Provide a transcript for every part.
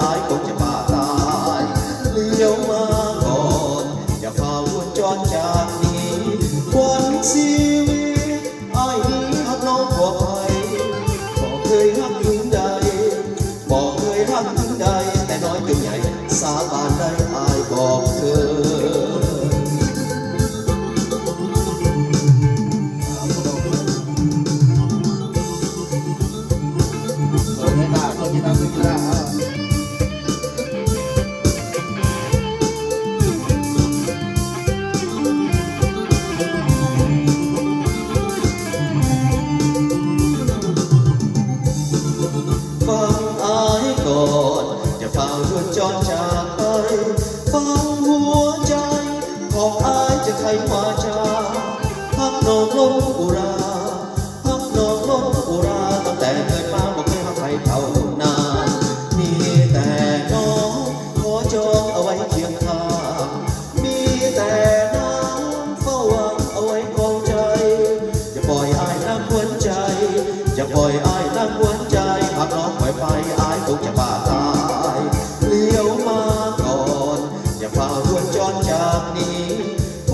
อ้ายคงจะบ้าตายเลี้ยวมาก่อนอย่าพาวนจรจากนี้วันชีวิตอ้ายนี้หักน้องบ่ไปบอกเคยหักถึงใดบอกเคยหักถึงใดแต่น้อยจนใหญ่สาบานได้อ้ายบอกเธอฟังอ้ายก่อนจะพาวนจรจากไปฟังหัวใจของอ้ายจะไขวาจาหักน้องล้นอุราหักน้องล้นอุราตั้งแต่เกิดมาบอกให้หักใครเท่านานมีแต่น้องขอจองเอาไว้เคียงข้างมีแต่น้ำเฝ้าหวังเอาไว้กองใจอย่าปล่อยอ้ายนั่งหวนใจอย่าปล่อยอ้ายนั่งหวนใจหากน้องปล่อยไปอ้ายคงจะบ้าตายเลี้ยวมาก่อนอย่าพาวนจรจากนี้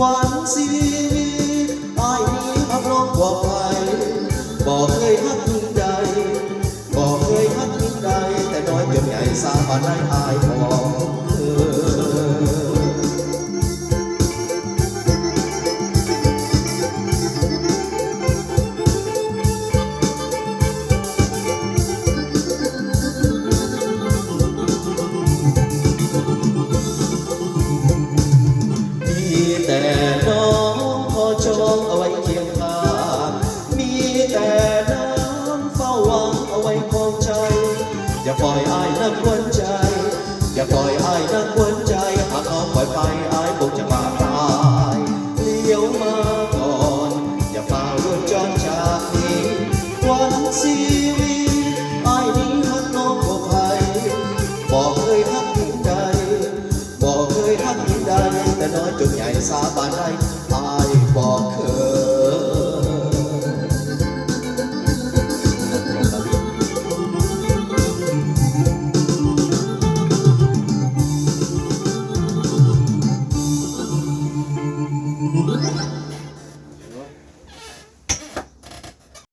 วันชีวิตอ้ายนี้หักน้องบ่ไปบอกเคยหักยิ่งใดบอกเคยหักยิ่งใดแต่น้อยจนใหญ่สาบานได้อ้ายบอกเธอแต่น้องขอจองเอาไว้เคียงข้างมีแต่น้ำเฝ้าหวังเอาไว้คองใจอย่าปล่อยอ้ายนั่งหวนใจอย่าปล่อยอ้ายนั่งหวนใจหากน้องปล่อยไปอ้ายคงจะบ้าตายเลี้ยวมาก่อนอย่าพาวนจรจากนี้วันชีวิตอ้ายนี้หักน้องบ่ไปบอกเคยหักยิ่งใดบอกเคยหักยิ่งใดแต่น้อยจนใหญ่สาบ